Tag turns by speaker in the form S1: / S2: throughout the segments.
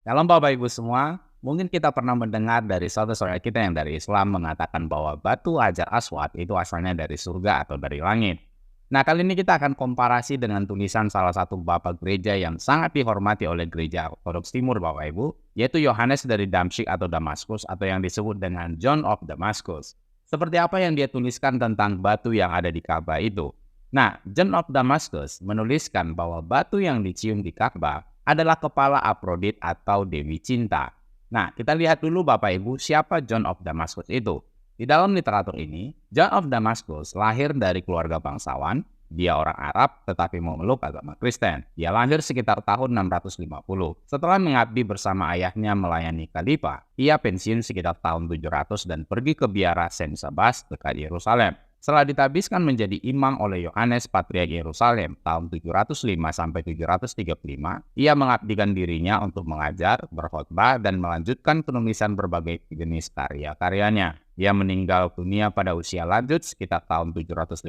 S1: Dalam Bapak Ibu semua, mungkin kita pernah mendengar dari saudara-saudara kita yang dari Islam mengatakan bahwa batu Hajar Aswad itu asalnya dari surga atau dari langit. Nah, kali ini kita akan komparasi dengan tulisan salah satu bapak gereja yang sangat dihormati oleh gereja Ortodoks Timur Bapak Ibu, yaitu Yohanes dari Damsyik atau Damaskus atau yang disebut dengan John of Damascus. Seperti apa yang dia tuliskan tentang batu yang ada di Ka'bah itu? Nah, John of Damascus menuliskan bahwa batu yang dicium di Ka'bah adalah kepala Afrodit atau Dewi Cinta. Nah, kita lihat dulu Bapak Ibu siapa John of Damascus itu. Di dalam literatur ini, John of Damascus lahir dari keluarga bangsawan. Dia orang Arab tetapi memeluk agama Kristen. Dia lahir sekitar tahun 650. Setelah mengabdi bersama ayahnya melayani khalifah, ia pensiun sekitar tahun 700 dan pergi ke biara Saint Sabas dekat Yerusalem. Setelah ditabiskan menjadi imam oleh Yohanes Patriark Yerusalem tahun 705 sampai 735, ia mengabdikan dirinya untuk mengajar, berkhotbah, dan melanjutkan penulisan berbagai jenis karya-karyanya. Ia meninggal dunia pada usia lanjut sekitar tahun 750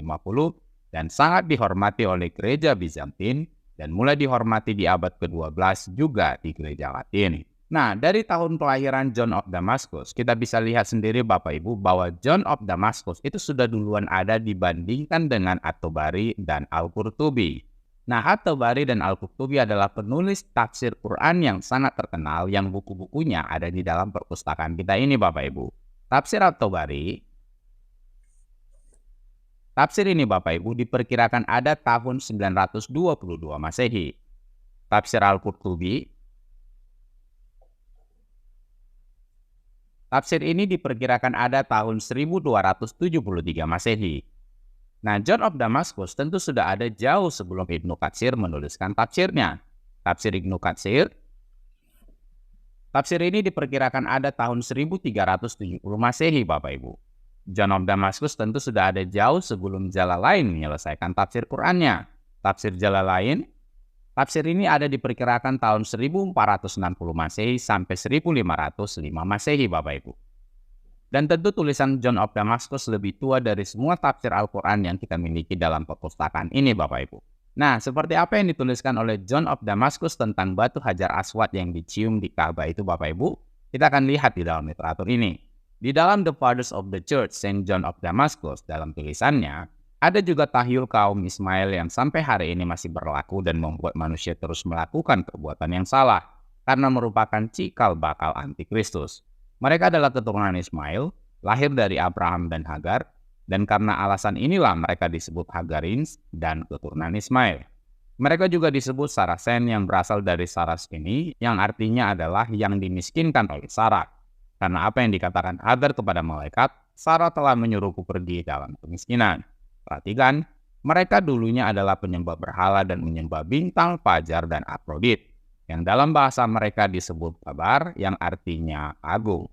S1: dan sangat dihormati oleh gereja Bizantin dan mulai dihormati di abad ke-12 juga di gereja Latin. Nah, dari tahun kelahiran John of Damascus, kita bisa lihat sendiri Bapak Ibu bahwa John of Damascus itu sudah duluan ada dibandingkan dengan At-Tabari dan Al-Qurtubi. Nah, At-Tabari dan Al-Qurtubi adalah penulis tafsir Quran yang sangat terkenal yang buku-bukunya ada di dalam perpustakaan kita ini Bapak Ibu. Tafsir At-Tabari, tafsir ini Bapak Ibu diperkirakan ada tahun 922 Masehi. Tafsir Al-Qurtubi, tafsir ini diperkirakan ada tahun 1273 Masehi. Nah, John of Damascus tentu sudah ada jauh sebelum Ibnu Katsir menuliskan tafsirnya. Tafsir Ibnu Katsir, tafsir ini diperkirakan ada tahun 1370 Masehi Bapak Ibu. John of Damascus tentu sudah ada jauh sebelum Jalalain menyelesaikan tafsir Qur'annya. Tafsir Jalalain, tafsir ini ada diperkirakan tahun 1460 Masehi sampai 1505 Masehi Bapak Ibu. Dan tentu tulisan John of Damascus lebih tua dari semua tafsir Al-Quran yang kita miliki dalam perpustakaan ini Bapak Ibu. Nah, seperti apa yang dituliskan oleh John of Damascus tentang batu Hajar Aswad yang dicium di Ka'bah itu Bapak Ibu, kita akan lihat di dalam literatur ini. Di dalam The Fathers of the Church, Saint John of Damascus, dalam tulisannya, ada juga tahyul kaum Ismail yang sampai hari ini masih berlaku dan membuat manusia terus melakukan perbuatan yang salah, karena merupakan cikal bakal antikristus. Mereka adalah keturunan Ismail, lahir dari Abraham dan Hagar, dan karena alasan inilah mereka disebut Hagarins dan keturunan Ismail. Mereka juga disebut Sarasen yang berasal dari Saras ini, yang artinya adalah yang dimiskinkan oleh Sarah. Karena apa yang dikatakan Hagar kepada malaikat, Sarah telah menyuruhku pergi dalam kemiskinan. Perhatikan, mereka dulunya adalah penyembah berhala dan menyembah bintang, fajar, dan Afrodit, yang dalam bahasa mereka disebut kabar, yang artinya agung.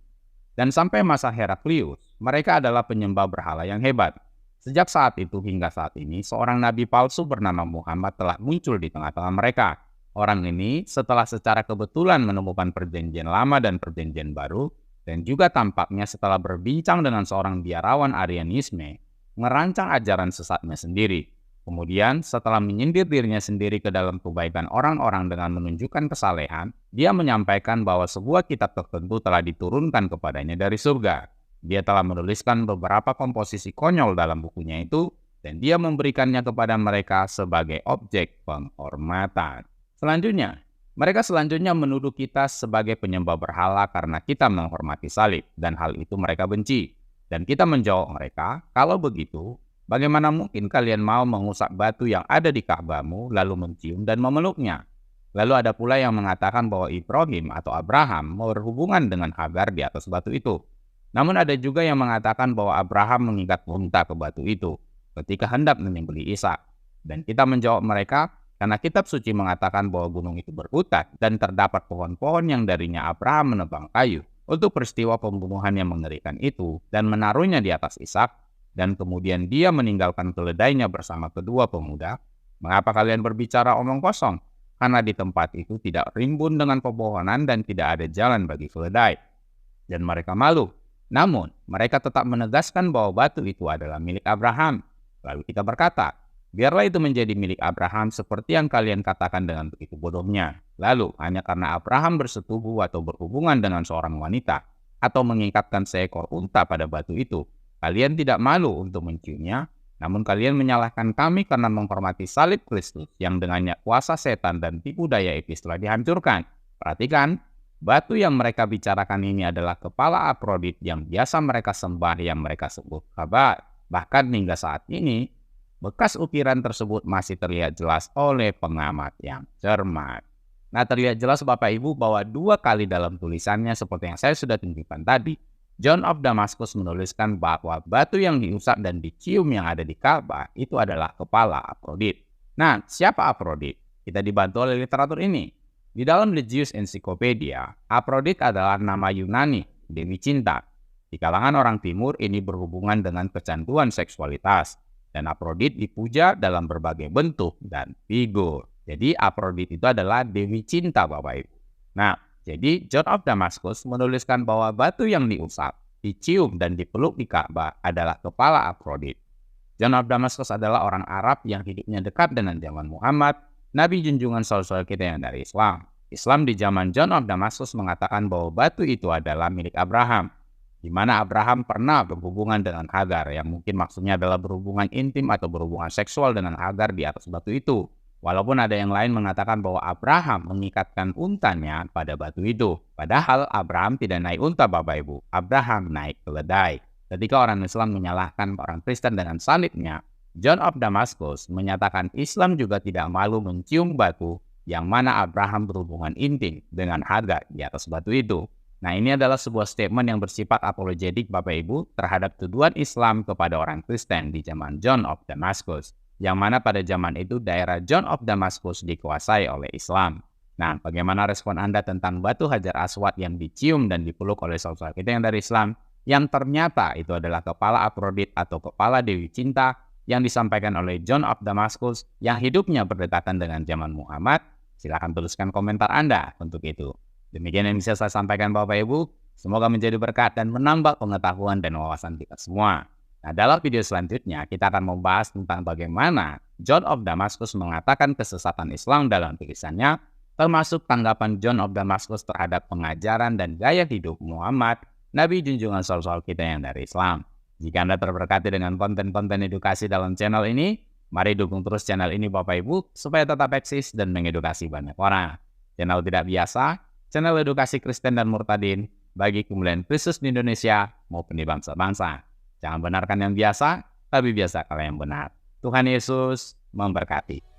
S1: Dan sampai masa Heraklius, mereka adalah penyembah berhala yang hebat. Sejak saat itu hingga saat ini, seorang nabi palsu bernama Muhammad telah muncul di tengah-tengah mereka. Orang ini setelah secara kebetulan menemukan perjanjian lama dan perjanjian baru, dan juga tampaknya setelah berbincang dengan seorang biarawan Arianisme, merancang ajaran sesatnya sendiri. Kemudian setelah menyindir dirinya sendiri ke dalam kebaikan orang-orang dengan menunjukkan kesalehan, dia menyampaikan bahwa sebuah kitab tertentu telah diturunkan kepadanya dari surga. Dia telah menuliskan beberapa komposisi konyol dalam bukunya itu, dan dia memberikannya kepada mereka sebagai objek penghormatan. Mereka selanjutnya menuduh kita sebagai penyembah berhala karena kita menghormati salib, dan hal itu mereka benci. Dan kita menjawab mereka, kalau begitu, bagaimana mungkin kalian mau mengusap batu yang ada di Ka'bahmu, lalu mencium dan memeluknya? Lalu ada pula yang mengatakan bahwa Ibrahim atau Abraham berhubungan dengan Hagar di atas batu itu. Namun ada juga yang mengatakan bahwa Abraham mengikat unta ke batu itu ketika hendak menyembelih Ishak. Dan kita menjawab mereka, karena kitab suci mengatakan bahwa gunung itu berhutan dan terdapat pohon-pohon yang darinya Abraham menebang kayu untuk peristiwa pembunuhan yang mengerikan itu dan menaruhnya di atas Ishak, dan kemudian dia meninggalkan keledainya bersama kedua pemuda. Mengapa kalian berbicara omong kosong? Karena di tempat itu tidak rimbun dengan pepohonan dan tidak ada jalan bagi keledai. Dan mereka malu. Namun mereka tetap menegaskan bahwa batu itu adalah milik Abraham. Lalu kita berkata, Biarlah itu menjadi milik Abraham seperti yang kalian katakan dengan begitu bodohnya. Lalu, hanya karena Abraham bersetubuh atau berhubungan dengan seorang wanita, atau mengikatkan seekor unta pada batu itu, kalian tidak malu untuk menciumnya, namun kalian menyalahkan kami karena menghormati salib Kristus yang dengannya kuasa setan dan tipu daya iblis telah dihancurkan. Perhatikan, batu yang mereka bicarakan ini adalah kepala Afrodit yang biasa mereka sembah yang mereka sebut kabar. Bahkan hingga saat ini, bekas ukiran tersebut masih terlihat jelas oleh pengamat yang cermat. Nah, terlihat jelas Bapak Ibu bahwa 2 kali dalam tulisannya seperti yang saya sudah tunjukkan tadi, John of Damascus menuliskan bahwa batu yang diusap dan dicium yang ada di Ka'bah itu adalah kepala Afrodit. Nah, siapa Afrodit? Kita dibantu oleh literatur ini. Di dalam The Jewish Encyclopedia, Afrodit adalah nama Yunani, dewi cinta. Di kalangan orang timur ini berhubungan dengan kecanduan seksualitas. Dan Afrodit dipuja dalam berbagai bentuk dan figur. Jadi Afrodit itu adalah dewi cinta Bapak Ibu. Nah, jadi John of Damascus menuliskan bahwa batu yang diusap, dicium dan dipeluk di Ka'bah adalah kepala Afrodit. John of Damascus adalah orang Arab yang hidupnya dekat dengan zaman Muhammad, Nabi junjungan saudara kita yang dari Islam. Islam di zaman John of Damascus mengatakan bahwa batu itu adalah milik Abraham, di mana Abraham pernah berhubungan dengan Hagar, yang mungkin maksudnya adalah berhubungan intim atau berhubungan seksual dengan Hagar di atas batu itu. Walaupun ada yang lain mengatakan bahwa Abraham mengikatkan untanya pada batu itu. Padahal Abraham tidak naik unta Bapak Ibu, Abraham naik keledai. Ketika orang Islam menyalahkan orang Kristen dengan salibnya, John of Damascus menyatakan Islam juga tidak malu mencium batu yang mana Abraham berhubungan intim dengan Hagar di atas batu itu. Nah, ini adalah sebuah statement yang bersifat apologetik Bapak Ibu terhadap tuduhan Islam kepada orang Kristen di zaman John of Damascus, yang mana pada zaman itu daerah John of Damascus dikuasai oleh Islam. Nah, bagaimana respon Anda tentang batu Hajar Aswad yang dicium dan dipeluk oleh saudara kita yang dari Islam, yang ternyata itu adalah kepala Afrodit atau kepala Dewi Cinta yang disampaikan oleh John of Damascus yang hidupnya berdekatan dengan zaman Muhammad? Silahkan tuliskan komentar Anda untuk itu. Demikian yang bisa saya sampaikan Bapak Ibu. Semoga menjadi berkat dan menambah pengetahuan dan wawasan kita semua. Nah, dalam video selanjutnya kita akan membahas tentang bagaimana John of Damascus mengatakan kesesatan Islam dalam tulisannya, termasuk tanggapan John of Damascus terhadap pengajaran dan gaya hidup Muhammad, Nabi junjungan saudara kita yang dari Islam. Jika Anda terberkati dengan konten-konten edukasi dalam channel ini, mari dukung terus channel ini Bapak Ibu supaya tetap eksis dan mengedukasi banyak orang. Channel tidak biasa, channel edukasi Kristen dan Murtadin bagi kemuliaan Kristus di Indonesia maupun di bangsa-bangsa. Jangan benarkan yang biasa, tapi biasakanlah yang benar. Tuhan Yesus memberkati.